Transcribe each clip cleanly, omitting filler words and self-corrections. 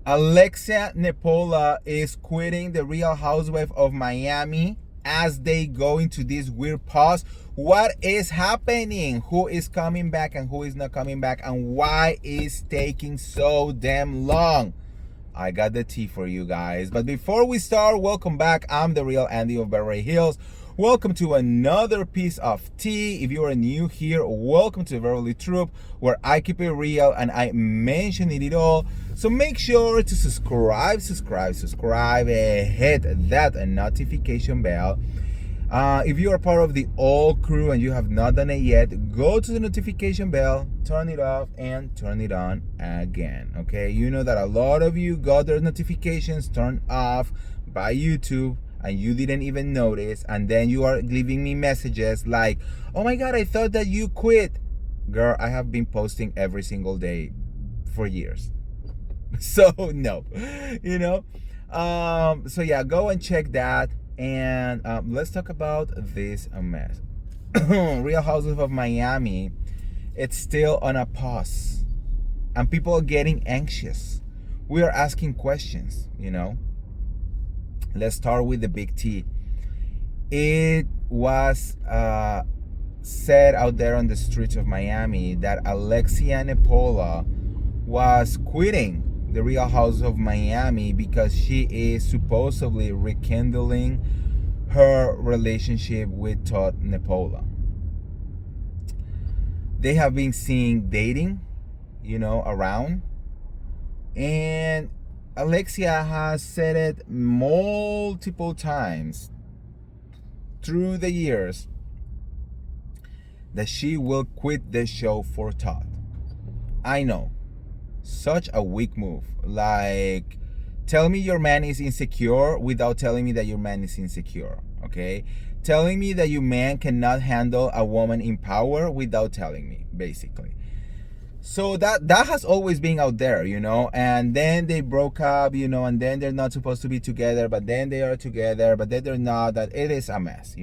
Alexia Nepola is quitting the Real Housewife of Miami as they go into this weird pause. What is happening? Who is coming back and who is not coming back? And why is taking so damn long? I got the tea for you guys. But before we start, welcome back. I'm the Real Andy of Beverly Hills. Welcome to another piece of tea. If you are new here, welcome to Beverly Troop, where I keep it real and I mention it all. So make sure to subscribe, hit that notification bell. If you are part of the old crew and you have not done it yet, go to the notification bell, turn it off, and turn it on again. Okay, you know that a lot of you got their notifications turned off by YouTube and you didn't even notice, and then you are leaving me messages like, oh my god, I thought that you quit. Girl, I have been posting every single day for years. So no, so yeah, go and check that. And let's talk about this mess. Real Housewives of Miami, it's still on a pause and people are getting anxious. We are asking questions. Let's start with the big T. It was said out there on the streets of Miami that Alexia Nepola was quitting the Real House of Miami because she is supposedly rekindling her relationship with Todd Nepola. They have been seen dating, around. And Alexia has said it multiple times through the years that she will quit the show for Todd. I know. Such a weak move. Like, tell me your man is insecure without telling me that your man is insecure. Okay? Telling me that your man cannot handle a woman in power without telling me, basically. So that has always been out there, and then they broke up, and then they're not supposed to be together, but then they are together, but then they're not. That it is a mess,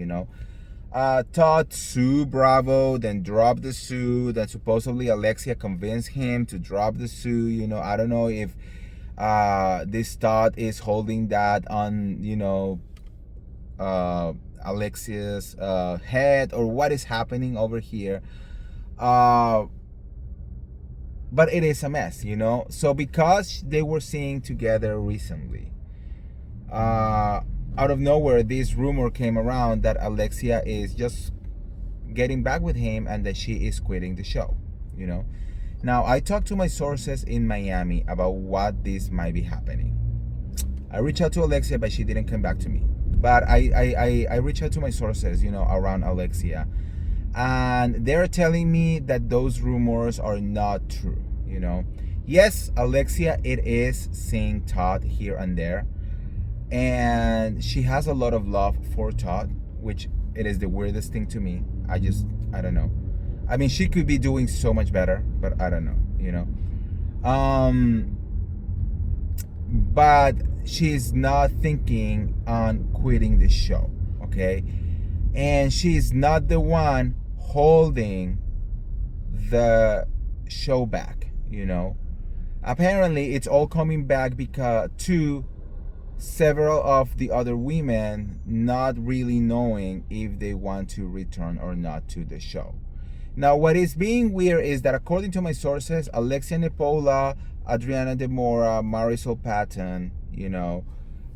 Todd sued Bravo, then dropped the suit, then supposedly Alexia convinced him to drop the suit. I don't know if this Todd is holding that on, Alexia's head, or what is happening over here. But it is a mess, So because they were seen together recently, out of nowhere, this rumor came around that Alexia is just getting back with him and that she is quitting the show, Now, I talked to my sources in Miami about what this might be happening. I reached out to Alexia, but she didn't come back to me. But I reached out to my sources, around Alexia. And they're telling me that those rumors are not true, Yes, Alexia, it is seeing Todd here and there. And she has a lot of love for Todd, which it is the weirdest thing to me. I don't know. I mean, she could be doing so much better, but I don't know, But she's not thinking on quitting the show, okay? And she's not the one holding the show back, Apparently, it's all coming back because several of the other women not really knowing if they want to return or not to the show. Now, what is being weird is that according to my sources, Alexia Nepola, Adriana Demora, Marisol Patton,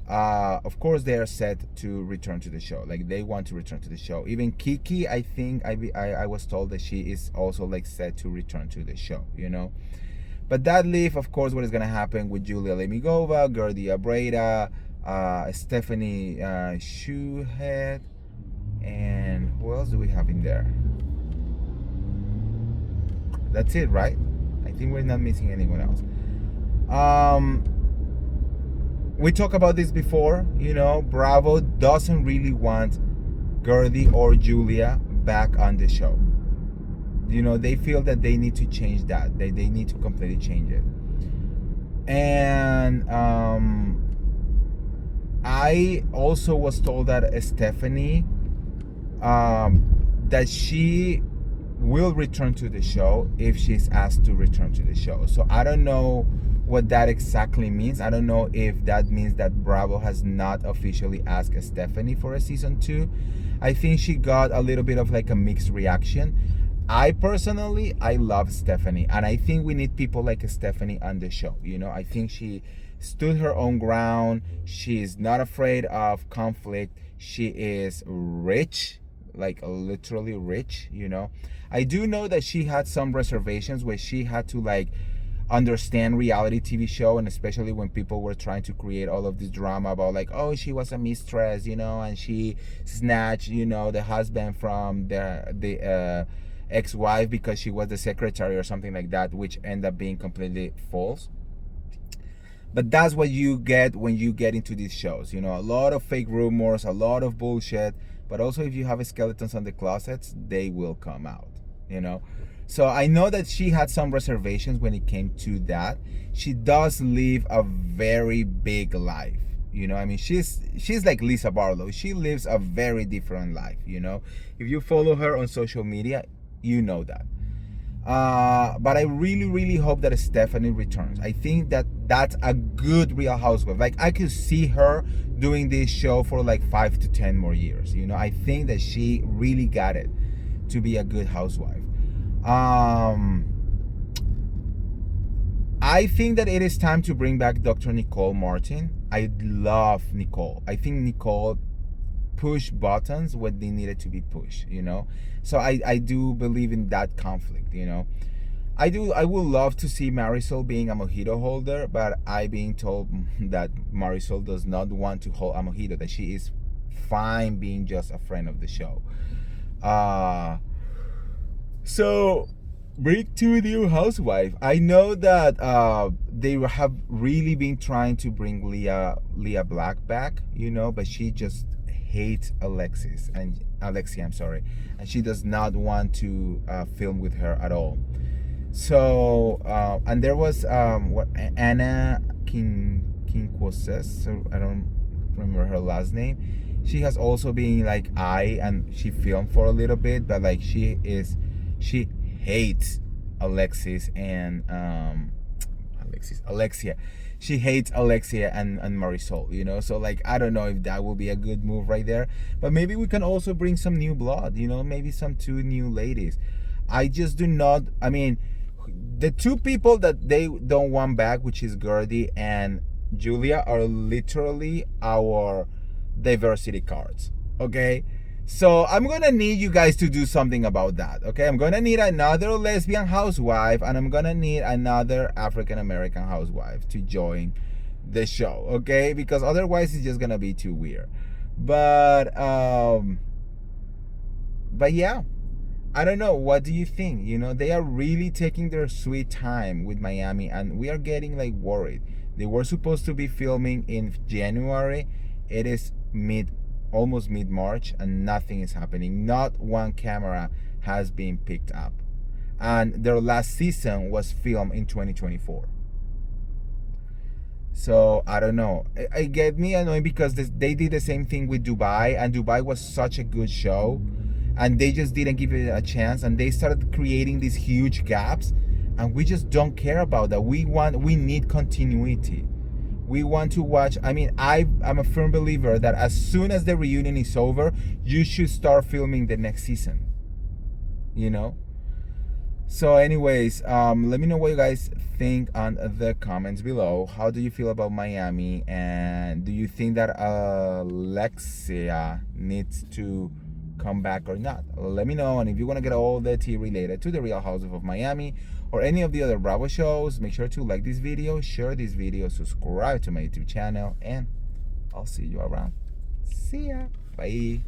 of course they are set to return to the show. Like, they want to return to the show. Even Kiki, I think I was told that she is also like set to return to the show, But that leaves, of course, what is going to happen with Julia Lemigova, Gerdy Abreda, Stephanie Shoehead, and who else do we have in there? That's it, right? I think we're not missing anyone else. We talked about this before, Bravo doesn't really want Gerdy or Julia back on the show. They feel that they need to change that. They need to completely change it. And I also was told that Stephanie, that she will return to the show if she's asked to return to the show. So I don't know what that exactly means. I don't know if that means that Bravo has not officially asked Stephanie for a season 2. I think she got a little bit of like a mixed reaction. I personally, I love Stephanie, and I think we need people like Stephanie on the show. You know, I think she stood her own ground. She's not afraid of conflict. She is rich, like literally rich, you know. I do know that she had some reservations where she had to like understand reality TV show, and especially when people were trying to create all of this drama about like, oh, she was a mistress, you know, and she snatched, you know, the husband from the ex-wife because she was the secretary or something like that, which ended up being completely false. But that's what you get when you get into these shows, you know, a lot of fake rumors, a lot of bullshit. But also, if you have skeletons on the closets, they will come out, you know. So I know that she had some reservations when it came to that. She does live a very big life, you know. I mean, she's like Lisa Barlow. She lives a very different life, you know. If you follow her on social media, you know that. But I really hope that Stephanie returns. I think that that's a good Real Housewife. Like, I could see her doing this show for like 5 to 10 more years. You know, I think that she really got it to be a good housewife. I think that it is time to bring back Dr. Nicole Martin. I love Nicole. I think Nicole pushed buttons when they needed to be pushed, you know. So I do believe in that conflict, you know. I would love to see Marisol being a mojito holder, but I being told that Marisol does not want to hold a mojito, that she is fine being just a friend of the show. So break to new housewife. I know that they have really been trying to bring Leah Black back, you know, but she just hates Alexia, I'm sorry, and she does not want to film with her at all. So and there was what, Anna Quinquoses, so I don't remember her last name. She has also been like and she filmed for a little bit, but like she hates Alexia. She hates Alexia and Marisol, you know. So like, I don't know if that will be a good move right there, but maybe we can also bring some new blood, you know, maybe some 2 new ladies. I just do not, I mean, the 2 people that they don't want back, which is Gertie and Julia, are literally our diversity cards, okay? So I'm gonna need you guys to do something about that, okay? I'm gonna need another lesbian housewife, and I'm gonna need another African American housewife to join the show, okay? Because otherwise it's just gonna be too weird. But yeah, I don't know. What do you think? You know, they are really taking their sweet time with Miami, and we are getting like worried. They were supposed to be filming in January. It is almost mid-March, and nothing is happening. Not one camera has been picked up, and their last season was filmed in 2024. So I don't know. It get me annoying because they did the same thing with Dubai, and Dubai was such a good show, and they just didn't give it a chance, and they started creating these huge gaps, and we just don't care about that. We need continuity. We want to watch. I mean, I'm a firm believer that as soon as the reunion is over, you should start filming the next season, you know. So anyways, let me know what you guys think on the comments below. How do you feel about Miami, and do you think that Alexia needs to come back or not? Let me know. And if you want to get all the tea related to the Real Housewives of Miami or any of the other Bravo shows, make sure to like this video, share this video, subscribe to my YouTube channel, and I'll see you around. See ya. Bye.